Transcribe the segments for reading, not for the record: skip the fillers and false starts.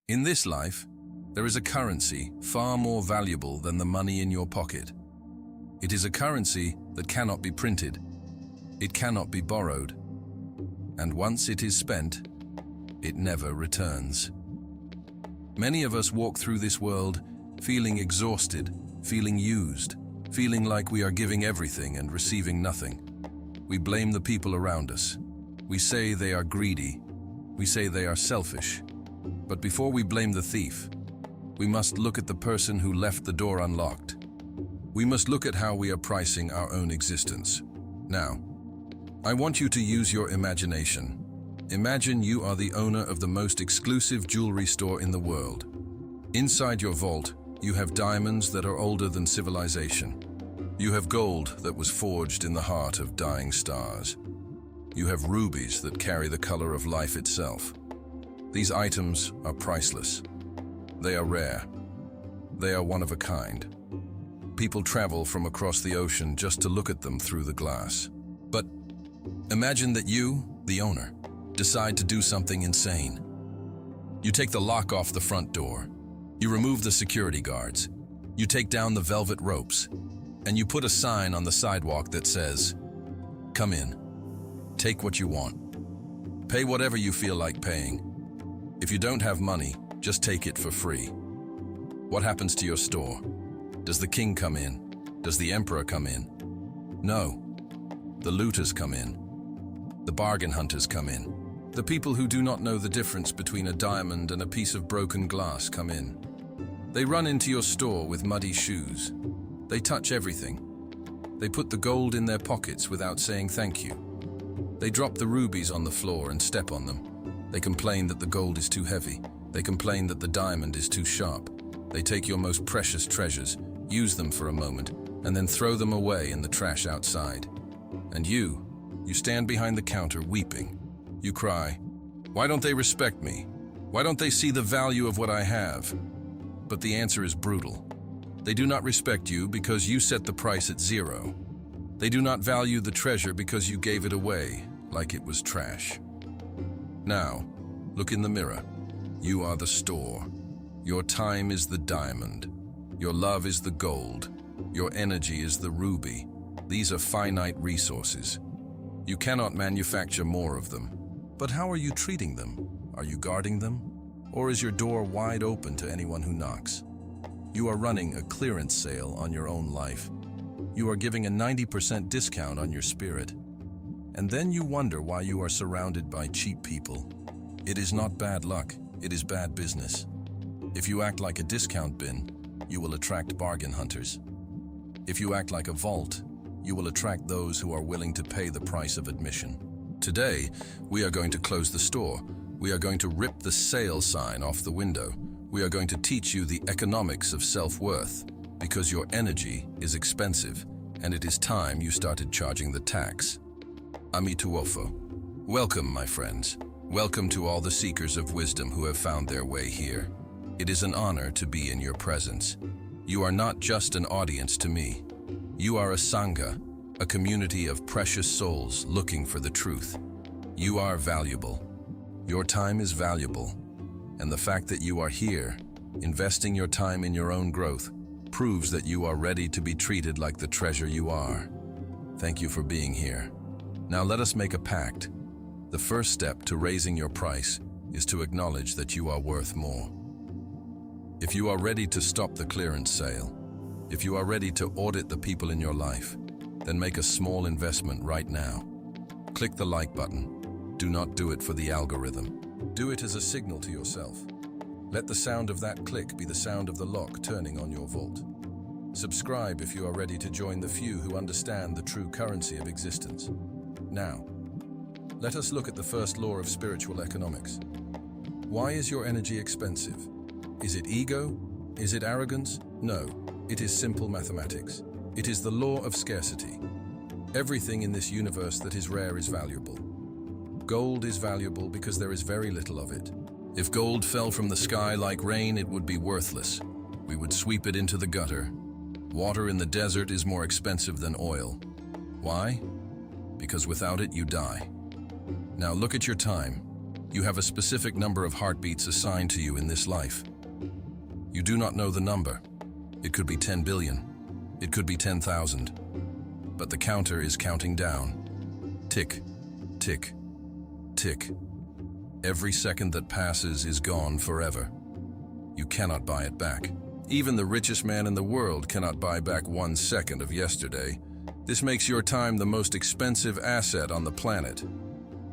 In this life, there is a currency far more valuable than the money in your pocket. It is a currency that cannot be printed. It cannot be borrowed. And once it is spent, it never returns. Many of us walk through this world feeling exhausted, feeling used, feeling like we are giving everything and receiving nothing. We blame the people around us. We say they are greedy. We say they are selfish. But before we blame the thief, we must look at the person who left the door unlocked. We must look at how we are pricing our own existence. Now, I want you to use your imagination. Imagine you are the owner of the most exclusive jewelry store in the world. Inside your vault, you have diamonds that are older than civilization. You have gold that was forged in the heart of dying stars. You have rubies that carry the color of life itself. These items are priceless. They are rare. They are one of a kind. People travel from across the ocean just to look at them through the glass. But imagine that you, the owner, decide to do something insane. You take the lock off the front door. You remove the security guards. You take down the velvet ropes. And you put a sign on the sidewalk that says, "Come in. Take what you want. Pay whatever you feel like paying. If you don't have money, just take it for free." What happens to your store? Does the king come in? Does the emperor come in? No. The looters come in. The bargain hunters come in. The people who do not know the difference between a diamond and a piece of broken glass come in. They run into your store with muddy shoes. They touch everything. They put the gold in their pockets without saying thank you. They drop the rubies on the floor and step on them. They complain that the gold is too heavy. They complain that the diamond is too sharp. They take your most precious treasures, use them for a moment, and then throw them away in the trash outside. And you stand behind the counter weeping. You cry, "Why don't they respect me? Why don't they see the value of what I have?" But the answer is brutal. They do not respect you because you set the price at zero. They do not value the treasure because you gave it away like it was trash. Now, look in the mirror. You are the store. Your time is the diamond. Your love is the gold. Your energy is the ruby. These are finite resources. You cannot manufacture more of them. But how are you treating them? Are you guarding them? Or is your door wide open to anyone who knocks? You are running a clearance sale on your own life. You are giving a 90% discount on your spirit. And then you wonder why you are surrounded by cheap people. It is not bad luck, it is bad business. If you act like a discount bin, you will attract bargain hunters. If you act like a vault, you will attract those who are willing to pay the price of admission. Today, we are going to close the store. We are going to rip the sale sign off the window. We are going to teach you the economics of self-worth, because your energy is expensive, and it is time you started charging the tax. Amituofo. Welcome, my friends. Welcome to all the seekers of wisdom who have found their way here. It is an honor to be in your presence. You are not just an audience to me. You are a sangha, a community of precious souls looking for the truth. You are valuable. Your time is valuable. And the fact that you are here, investing your time in your own growth, proves that you are ready to be treated like the treasure you are. Thank you for being here. Now let us make a pact. The first step to raising your price is to acknowledge that you are worth more. If you are ready to stop the clearance sale, if you are ready to audit the people in your life, then make a small investment right now. Click the like button. Do not do it for the algorithm. Do it as a signal to yourself. Let the sound of that click be the sound of the lock turning on your vault. Subscribe if you are ready to join the few who understand the true currency of existence. Now, let us look at the first law of spiritual economics. Why is your energy expensive? Is it ego? Is it arrogance? No, it is simple mathematics. It is the law of scarcity. Everything in this universe that is rare is valuable. Gold is valuable because there is very little of it. If gold fell from the sky like rain, it would be worthless. We would sweep it into the gutter. Water in the desert is more expensive than oil. Why? Because without it, you die. Now look at your time. You have a specific number of heartbeats assigned to you in this life. You do not know the number. It could be 10 billion. It could be 10,000. But the counter is counting down. Tick, tick, tick. Every second that passes is gone forever. You cannot buy it back. Even the richest man in the world cannot buy back 1 second of yesterday. This makes your time the most expensive asset on the planet.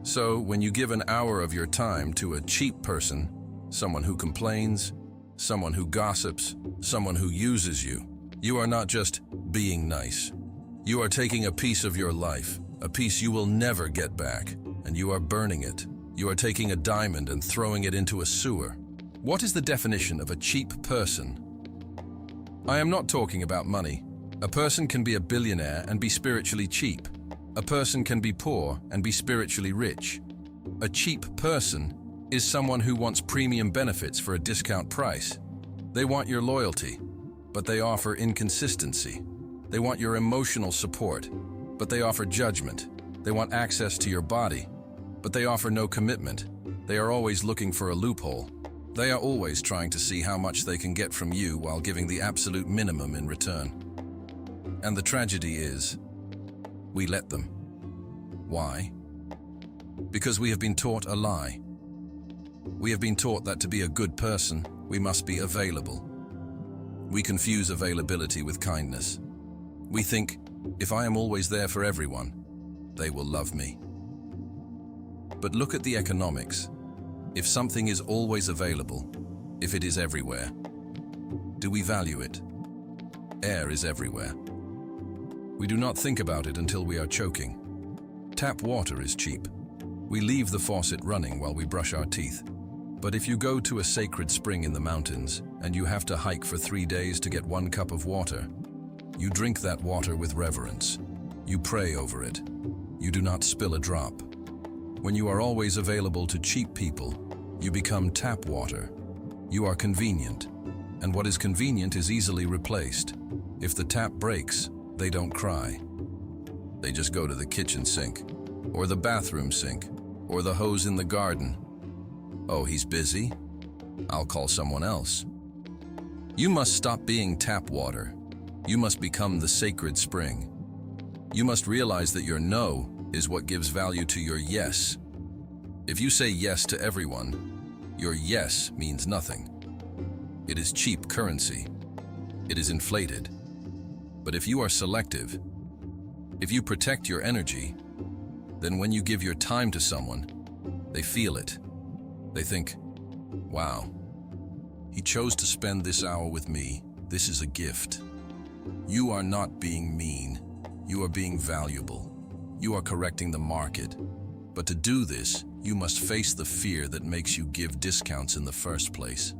So, when you give an hour of your time to a cheap person, someone who complains, someone who gossips, someone who uses you, you are not just being nice. You are taking a piece of your life, a piece you will never get back, and you are burning it. You are taking a diamond and throwing it into a sewer. What is the definition of a cheap person? I am not talking about money. A person can be a billionaire and be spiritually cheap. A person can be poor and be spiritually rich. A cheap person is someone who wants premium benefits for a discount price. They want your loyalty, but they offer inconsistency. They want your emotional support, but they offer judgment. They want access to your body, but they offer no commitment. They are always looking for a loophole. They are always trying to see how much they can get from you while giving the absolute minimum in return. And the tragedy is, we let them. Why? Because we have been taught a lie. We have been taught that to be a good person, we must be available. We confuse availability with kindness. We think, if I am always there for everyone, they will love me. But look at the economics. If something is always available, if it is everywhere, do we value it? Air is everywhere. We do not think about it until we are choking. Tap water is cheap. We leave the faucet running while we brush our teeth. But if you go to a sacred spring in the mountains and you have to hike for 3 days to get 1 cup of water, you drink that water with reverence. You pray over it. You do not spill a drop. When you are always available to cheap people, you become tap water. You are convenient, and what is convenient is easily replaced. If the tap breaks, they don't cry. They just go to the kitchen sink, or the bathroom sink, or the hose in the garden. Oh, he's busy? I'll call someone else. You must stop being tap water. You must become the sacred spring. You must realize that your no is what gives value to your yes. If you say yes to everyone, your yes means nothing. It is cheap currency. It is inflated. But if you are selective, if you protect your energy, then when you give your time to someone, they feel it. They think, wow, he chose to spend this hour with me. This is a gift. You are not being mean. You are being valuable. You are correcting the market. But to do this, you must face the fear that makes you give discounts in the first place.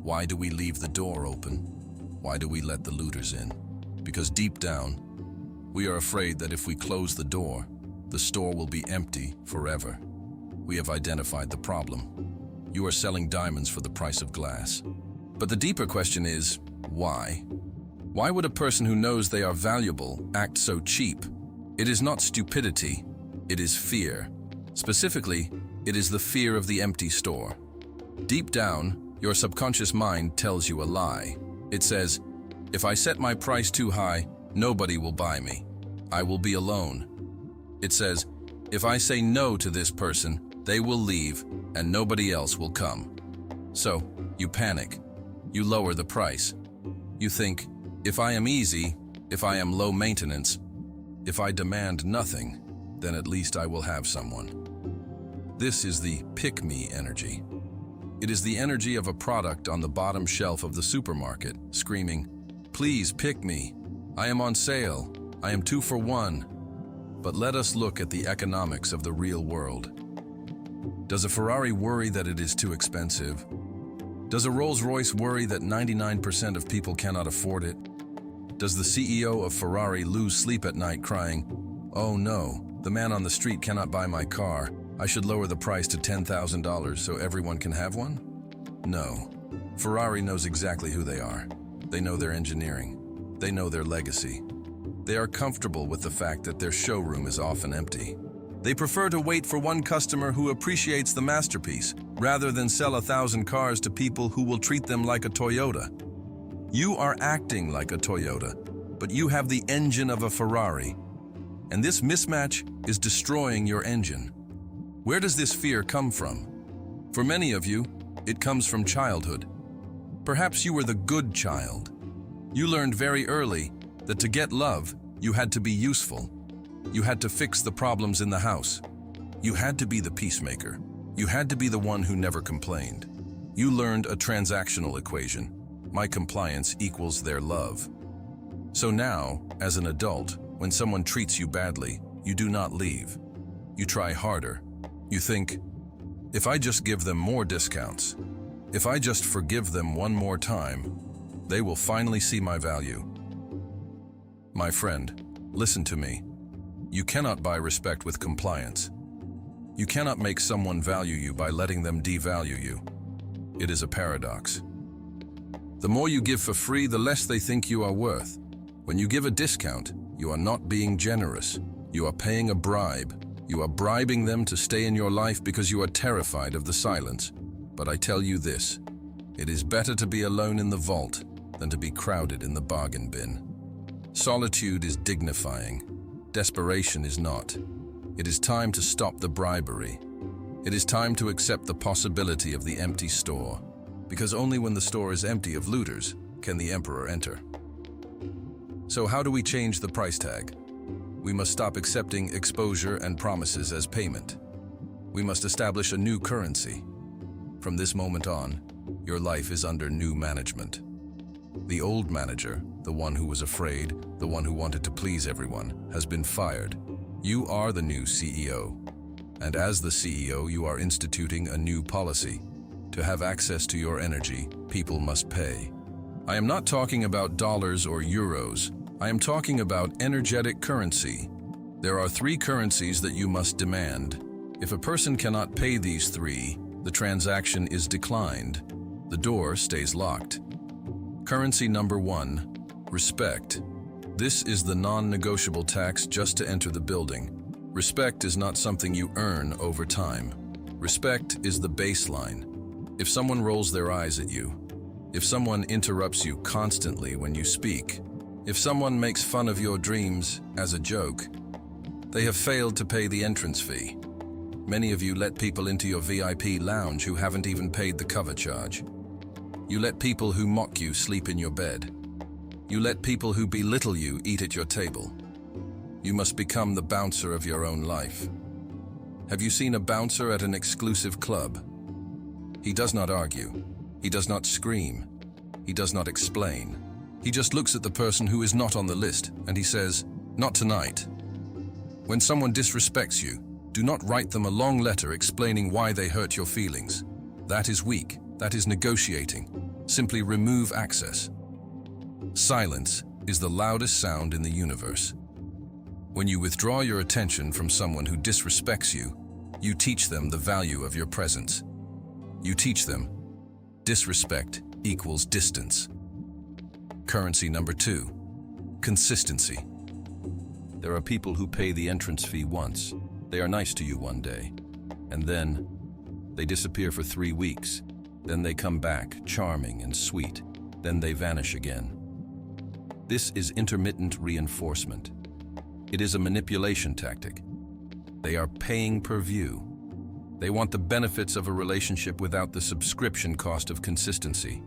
Why do we leave the door open? Why do we let the looters in? Because deep down, we are afraid that if we close the door, the store will be empty forever. We have identified the problem. You are selling diamonds for the price of glass. But the deeper question is, why? Why would a person who knows they are valuable act so cheap? It is not stupidity, it is fear. Specifically, it is the fear of the empty store. Deep down, your subconscious mind tells you a lie. It says, if I set my price too high, nobody will buy me. I will be alone. It says, if I say no to this person, they will leave and nobody else will come. So, you panic. You lower the price. You think, if I am easy, if I am low maintenance, if I demand nothing, then at least I will have someone. This is the pick-me energy. It is the energy of a product on the bottom shelf of the supermarket, screaming, please pick me. I am on sale. I am 2 for 1. But let us look at the economics of the real world. Does a Ferrari worry that it is too expensive? Does a Rolls-Royce worry that 99% of people cannot afford it? Does the CEO of Ferrari lose sleep at night crying, oh no, the man on the street cannot buy my car. I should lower the price to $10,000 so everyone can have one? No. Ferrari knows exactly who they are. They know their engineering. They know their legacy. They are comfortable with the fact that their showroom is often empty. They prefer to wait for one customer who appreciates the masterpiece, rather than sell 1,000 cars to people who will treat them like a Toyota. You are acting like a Toyota, but you have the engine of a Ferrari. And this mismatch is destroying your engine. Where does this fear come from? For many of you, it comes from childhood. Perhaps you were the good child. You learned very early that to get love, you had to be useful. You had to fix the problems in the house. You had to be the peacemaker. You had to be the one who never complained. You learned a transactional equation. My compliance equals their love. So now, as an adult, when someone treats you badly, you do not leave. You try harder. You think, if I just give them more discounts, if I just forgive them one more time, they will finally see my value. My friend, listen to me. You cannot buy respect with compliance. You cannot make someone value you by letting them devalue you. It is a paradox. The more you give for free, the less they think you are worth. When you give a discount, you are not being generous. You are paying a bribe. You are bribing them to stay in your life because you are terrified of the silence. But I tell you this, it is better to be alone in the vault than to be crowded in the bargain bin. Solitude is dignifying. Desperation is not. It is time to stop the bribery. It is time to accept the possibility of the empty store. Because only when the store is empty of looters can the emperor enter. So how do we change the price tag? We must stop accepting exposure and promises as payment. We must establish a new currency. From this moment on, your life is under new management. The old manager, the one who was afraid, the one who wanted to please everyone, has been fired. You are the new CEO. And as the CEO, you are instituting a new policy. To have access to your energy, people must pay. I am not talking about dollars or euros. I am talking about energetic currency. There are 3 currencies that you must demand. If a person cannot pay these 3, the transaction is declined. The door stays locked. Currency number 1, respect. This is the non-negotiable tax just to enter the building. Respect is not something you earn over time. Respect is the baseline. If someone rolls their eyes at you, if someone interrupts you constantly when you speak, if someone makes fun of your dreams as a joke, they have failed to pay the entrance fee. Many of you let people into your VIP lounge who haven't even paid the cover charge. You let people who mock you sleep in your bed. You let people who belittle you eat at your table. You must become the bouncer of your own life. Have you seen a bouncer at an exclusive club? He does not argue. He does not scream. He does not explain. He just looks at the person who is not on the list and he says, "Not tonight." When someone disrespects you, do not write them a long letter explaining why they hurt your feelings. That is weak. That is negotiating. Simply remove access. Silence is the loudest sound in the universe. When you withdraw your attention from someone who disrespects you, you teach them the value of your presence. You teach them, disrespect equals distance. Currency number 2, consistency. There are people who pay the entrance fee once. They are nice to you one day, and then they disappear for 3 weeks. Then they come back, charming and sweet. Then they vanish again. This is intermittent reinforcement. It is a manipulation tactic. They are paying per view. They want the benefits of a relationship without the subscription cost of consistency.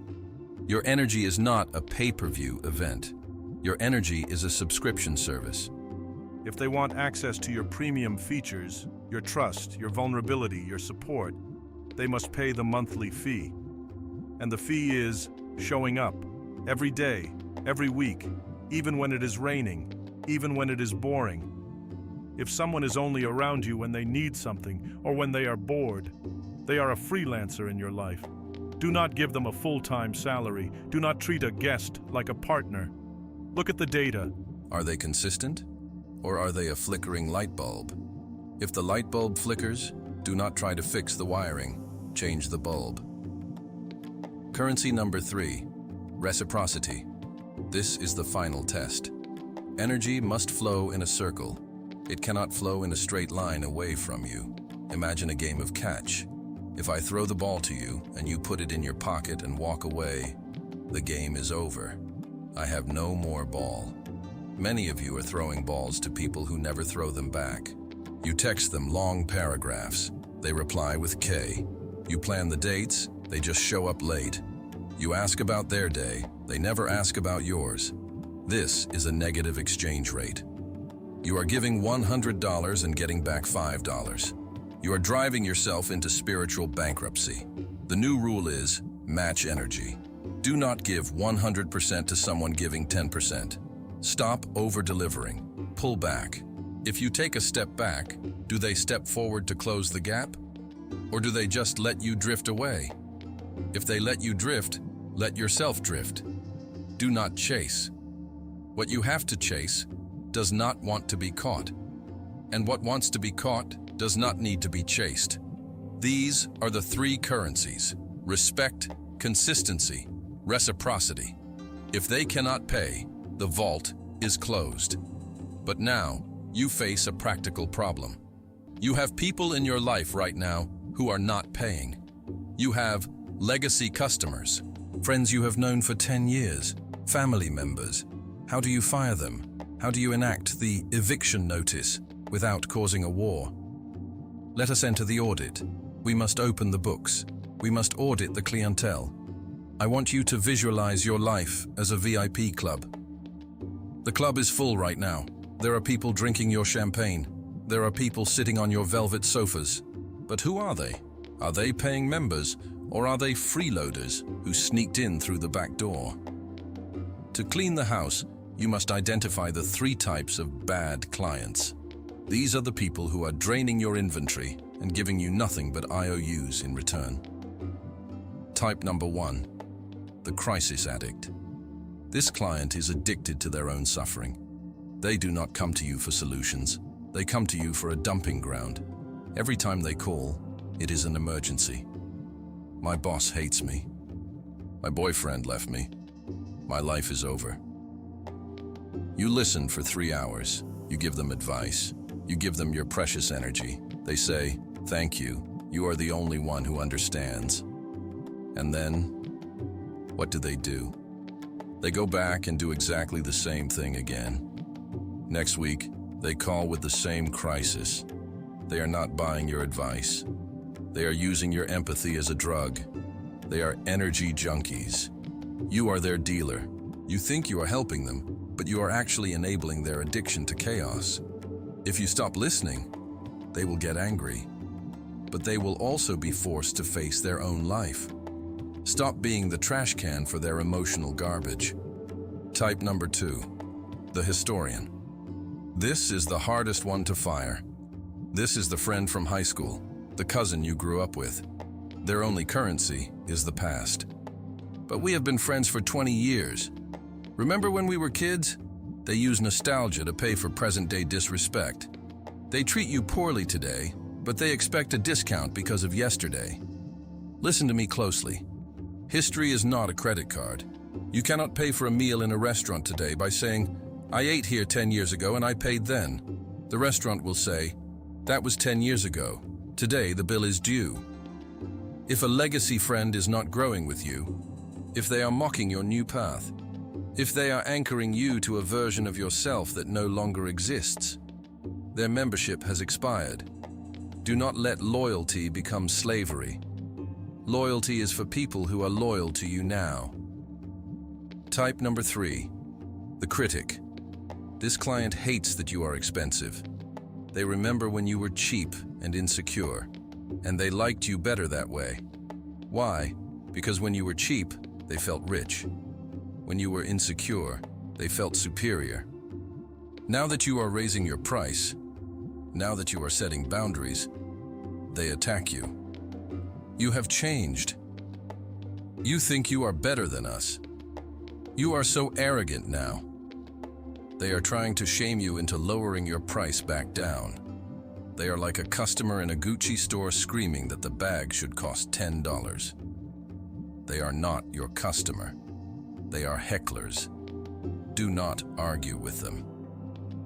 Your energy is not a pay-per-view event. Your energy is a subscription service. If they want access to your premium features, your trust, your vulnerability, your support, they must pay the monthly fee. And the fee is showing up every day, every week, even when it is raining, even when it is boring. If someone is only around you when they need something or when they are bored, they are a freelancer in your life. Do not give them a full-time salary. Do not treat a guest like a partner. Look at the data. Are they consistent? Or are they a flickering light bulb? If the light bulb flickers, do not try to fix the wiring. Change the bulb. Currency number 3, reciprocity. This is the final test. Energy must flow in a circle. It cannot flow in a straight line away from you. Imagine a game of catch. If I throw the ball to you and you put it in your pocket and walk away, the game is over. I have no more ball. Many of you are throwing balls to people who never throw them back. You text them long paragraphs. They reply with K. You plan the dates, they just show up late. You ask about their day, they never ask about yours. This is a negative exchange rate. You are giving $100 and getting back $5. You are driving yourself into spiritual bankruptcy. The new rule is match energy. Do not give 100% to someone giving 10%. Stop over-delivering. Pull back. If you take a step back, do they step forward to close the gap? Or do they just let you drift away? If they let you drift, let yourself drift. Do not chase. What you have to chase does not want to be caught. And what wants to be caught does not need to be chased. These are the three currencies: respect, consistency, reciprocity. If they cannot pay, the vault is closed. But now, you face a practical problem. You have people in your life right now who are not paying. You have legacy customers, friends you have known for 10 years, family members. How do you fire them? How do you enact the eviction notice without causing a war? Let us enter the audit. We must open the books. We must audit the clientele. I want you to visualize your life as a VIP club. The club is full right now. There are people drinking your champagne. There are people sitting on your velvet sofas. But who are they? Are they paying members, or are they freeloaders who sneaked in through the back door? To clean the house, you must identify the three types of bad clients. These are the people who are draining your inventory and giving you nothing but IOUs in return. Type number 1, the crisis addict. This client is addicted to their own suffering. They do not come to you for solutions. They come to you for a dumping ground. Every time they call, it is an emergency. My boss hates me. My boyfriend left me. My life is over. You listen for 3 hours. You give them advice. You give them your precious energy. They say, "Thank you. You are the only one who understands." And then, what do? They go back and do exactly the same thing again. Next week, they call with the same crisis. They are not buying your advice. They are using your empathy as a drug. They are energy junkies. You are their dealer. You think you are helping them, but you are actually enabling their addiction to chaos. If you stop listening, they will get angry. But they will also be forced to face their own life. Stop being the trash can for their emotional garbage. Type number 2, the historian. This is the hardest one to fire. This is the friend from high school, the cousin you grew up with. Their only currency is the past. But we have been friends for 20 years. Remember when we were kids? They use nostalgia to pay for present-day disrespect. They treat you poorly today, but they expect a discount because of yesterday. Listen to me closely. History is not a credit card. You cannot pay for a meal in a restaurant today by saying, "I ate here 10 years ago and I paid then." The restaurant will say, "That was 10 years ago. Today the bill is due." If a legacy friend is not growing with you, if they are mocking your new path, if they are anchoring you to a version of yourself that no longer exists, their membership has expired. Do not let loyalty become slavery. Loyalty is for people who are loyal to you now. Type number 3, the critic. This client hates that you are expensive. They remember when you were cheap and insecure, and they liked you better that way. Why? Because when you were cheap, they felt rich. When you were insecure, they felt superior. Now that you are raising your price, now that you are setting boundaries, they attack you. You have changed. You think you are better than us. You are so arrogant now. They are trying to shame you into lowering your price back down. They are like a customer in a Gucci store screaming that the bag should cost $10. They are not your customer. They are hecklers. Do not argue with them.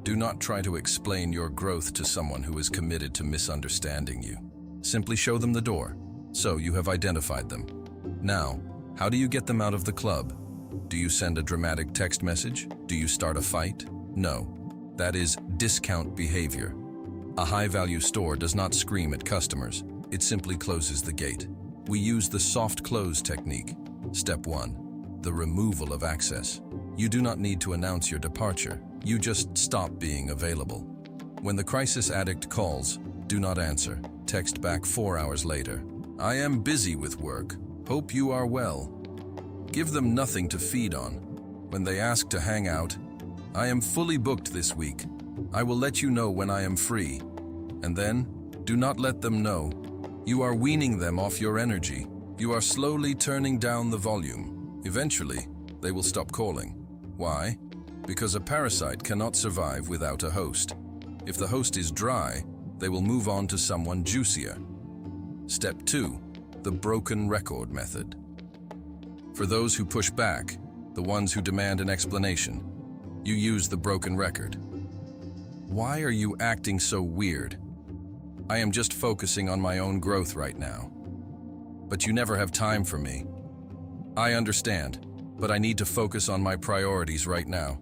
Do not try to explain your growth to someone who is committed to misunderstanding you. Simply show them the door. So you have identified them. Now, how do you get them out of the club? Do you send a dramatic text message? Do you start a fight? No. That is discount behavior. A high-value store does not scream at customers. It simply closes the gate. We use the soft close technique. Step 1. The removal of access. You do not need to announce your departure. You just stop being available. When the crisis addict calls, do not answer. Text back 4 hours later. I am busy with work. Hope you are well. Give them nothing to feed on. When they ask to hang out, I am fully booked this week. I will let you know when I am free. And then, do not let them know. You are weaning them off your energy. You are slowly turning down the volume. Eventually, they will stop calling. Why? Because a parasite cannot survive without a host. If the host is dry, they will move on to someone juicier. Step 2. The broken record method. For those who push back, the ones who demand an explanation, you use the broken record. Why are you acting so weird? I am just focusing on my own growth right now. But you never have time for me. I understand, but I need to focus on my priorities right now.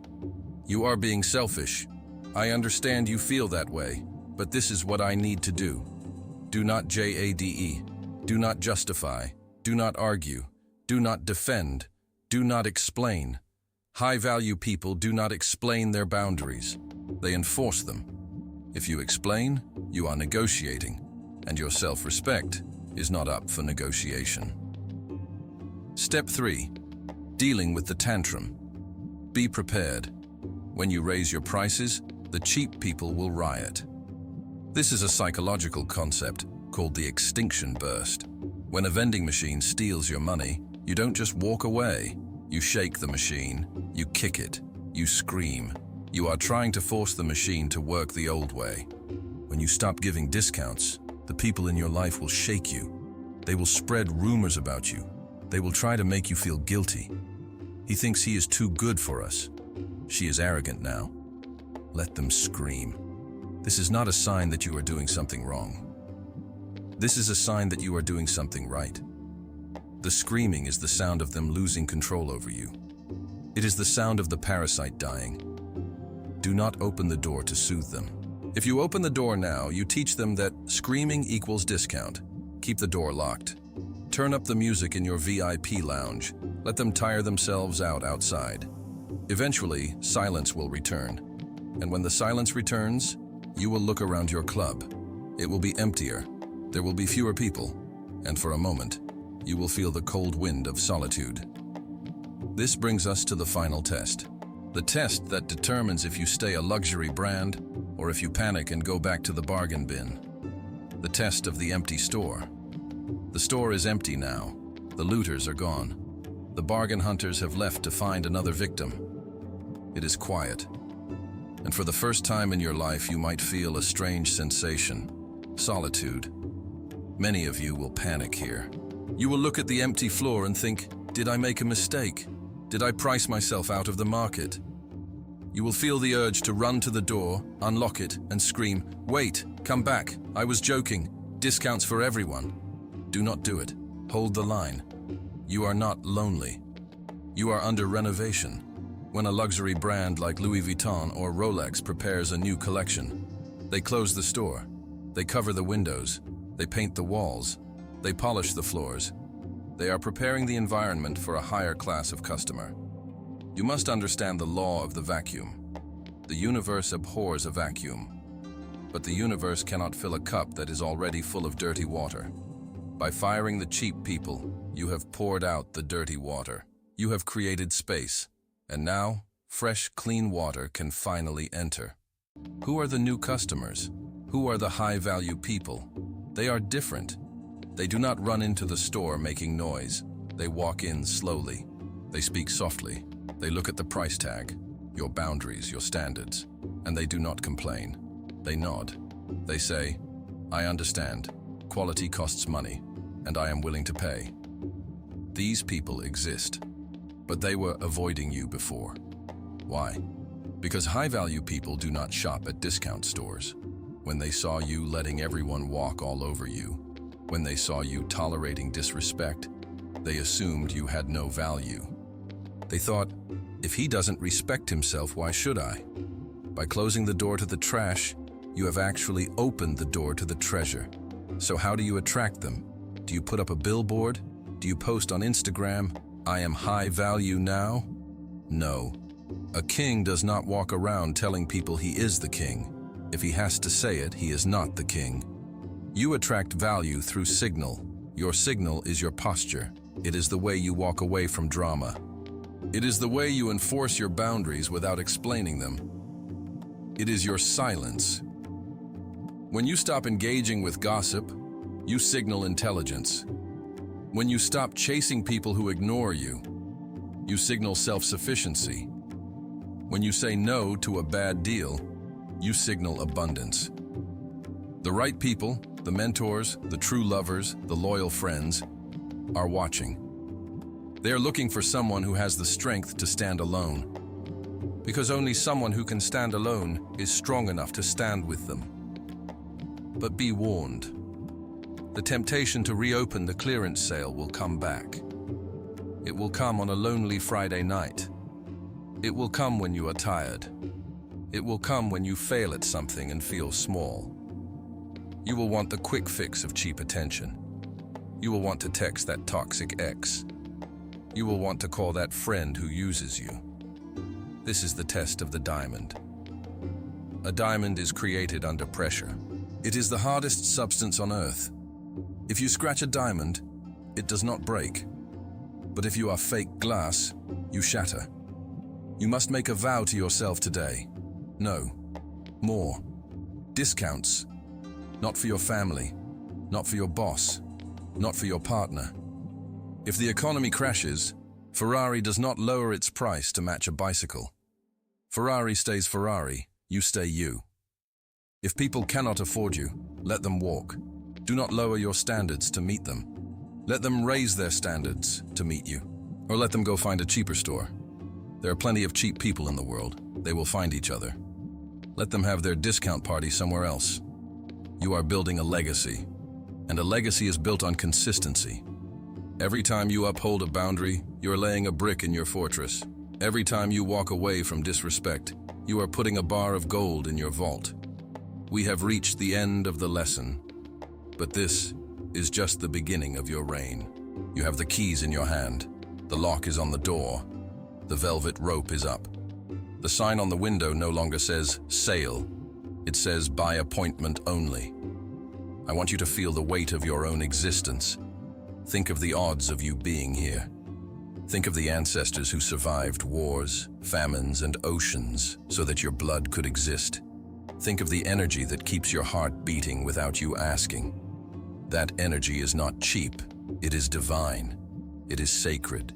You are being selfish. I understand you feel that way, but this is what I need to do. Do not JADE. Do not justify. Do not argue. Do not defend. Do not explain. High-value people do not explain their boundaries. They enforce them. If you explain, you are negotiating, and your self-respect is not up for negotiation. Step 3. Dealing with the tantrum. Be prepared. When you raise your prices, the cheap people will riot. This is a psychological concept called the extinction burst. When a vending machine steals your money, you don't just walk away. You shake the machine, you kick it, you scream. You are trying to force the machine to work the old way. When you stop giving discounts, the people in your life will shake you. They will spread rumors about you. They will try to make you feel guilty. He thinks he is too good for us. She is arrogant now. Let them scream. This is not a sign that you are doing something wrong. This is a sign that you are doing something right. The screaming is the sound of them losing control over you. It is the sound of the parasite dying. Do not open the door to soothe them. If you open the door now, you teach them that screaming equals discount. Keep the door locked. Turn up the music in your VIP lounge. Let them tire themselves out outside. Eventually, silence will return. And when the silence returns, you will look around your club. It will be emptier. There will be fewer people. And for a moment, you will feel the cold wind of solitude. This brings us to the final test. The test that determines if you stay a luxury brand or if you panic and go back to the bargain bin. The test of the empty store. The store is empty now. The looters are gone. The bargain hunters have left to find another victim. It is quiet. And for the first time in your life, you might feel a strange sensation. Solitude. Many of you will panic here. You will look at the empty floor and think, did I make a mistake? Did I price myself out of the market? You will feel the urge to run to the door, unlock it, and scream, wait, come back, I was joking, discounts for everyone. Do not do it. Hold the line. You are not lonely. You are under renovation. When a luxury brand like Louis Vuitton or Rolex prepares a new collection, they close the store, they cover the windows, they paint the walls, they polish the floors. They are preparing the environment for a higher class of customer. You must understand the law of the vacuum. The universe abhors a vacuum, but the universe cannot fill a cup that is already full of dirty water. By firing the cheap people, you have poured out the dirty water. You have created space, and now fresh, clean water can finally enter. Who are the new customers? Who are the high-value people? They are different. They do not run into the store making noise. They walk in slowly. They speak softly. They look at the price tag, your boundaries, your standards, and they do not complain. They nod. They say, I understand. Quality costs money, and I am willing to pay. These people exist, but they were avoiding you before. Why? Because high-value people do not shop at discount stores. When they saw you letting everyone walk all over you, when they saw you tolerating disrespect, they assumed you had no value. They thought, if he doesn't respect himself, why should I? By closing the door to the trash, you have actually opened the door to the treasure. So how do you attract them? Do you put up a billboard? Do you post on Instagram, "I am high value now"? No. A king does not walk around telling people he is the king. If he has to say it, he is not the king. You attract value through signal. Your signal is your posture. It is the way you walk away from drama. It is the way you enforce your boundaries without explaining them. It is your silence. When you stop engaging with gossip, you signal intelligence. When you stop chasing people who ignore you, you signal self-sufficiency. When you say no to a bad deal, you signal abundance. The right people, the mentors, the true lovers, the loyal friends, are watching. They are looking for someone who has the strength to stand alone. Because only someone who can stand alone is strong enough to stand with them. But be warned. The temptation to reopen the clearance sale will come back. It will come on a lonely Friday night. It will come when you are tired. It will come when you fail at something and feel small. You will want the quick fix of cheap attention. You will want to text that toxic ex. You will want to call that friend who uses you. This is the test of the diamond. A diamond is created under pressure. It is the hardest substance on earth. If you scratch a diamond, it does not break. But if you are fake glass, you shatter. You must make a vow to yourself today. No. More. Discounts. Not for your family. Not for your boss. Not for your partner. If the economy crashes, Ferrari does not lower its price to match a bicycle. Ferrari stays Ferrari, you stay you. If people cannot afford you, let them walk. Do not lower your standards to meet them. Let them raise their standards to meet you. Or let them go find a cheaper store. There are plenty of cheap people in the world. They will find each other. Let them have their discount party somewhere else. You are building a legacy. And a legacy is built on consistency. Every time you uphold a boundary, you are laying a brick in your fortress. Every time you walk away from disrespect, you are putting a bar of gold in your vault. We have reached the end of the lesson, but this is just the beginning of your reign. You have the keys in your hand. The lock is on the door. The velvet rope is up. The sign on the window no longer says sale. It says by appointment only. I want you to feel the weight of your own existence. Think of the odds of you being here. Think of the ancestors who survived wars, famines, and oceans so that your blood could exist. Think of the energy that keeps your heart beating without you asking. That energy is not cheap. It is divine. It is sacred.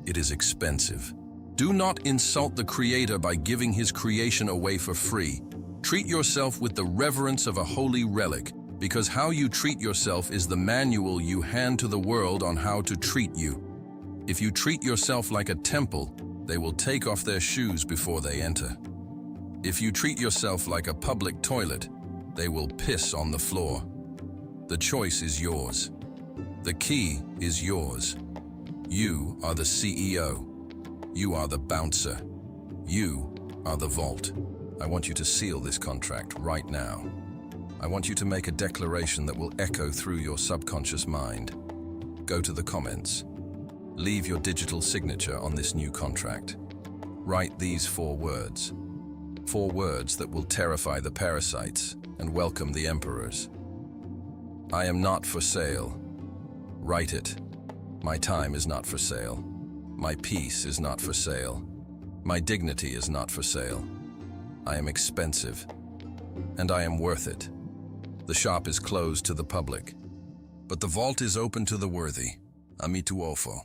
It is expensive. Do not insult the Creator by giving His creation away for free. Treat yourself with the reverence of a holy relic, because how you treat yourself is the manual you hand to the world on how to treat you. If you treat yourself like a temple, they will take off their shoes before they enter. If you treat yourself like a public toilet, they will piss on the floor. The choice is yours. The key is yours. You are the CEO. You are the bouncer. You are the vault. I want you to seal this contract right now. I want you to make a declaration that will echo through your subconscious mind. Go to the comments. Leave your digital signature on this new contract. Write these 4 words. 4 words that will terrify the parasites and welcome the emperors. I am not for sale. Write it. My time is not for sale. My peace is not for sale. My dignity is not for sale. I am expensive, and I am worth it. The shop is closed to the public, but the vault is open to the worthy. Amituofo.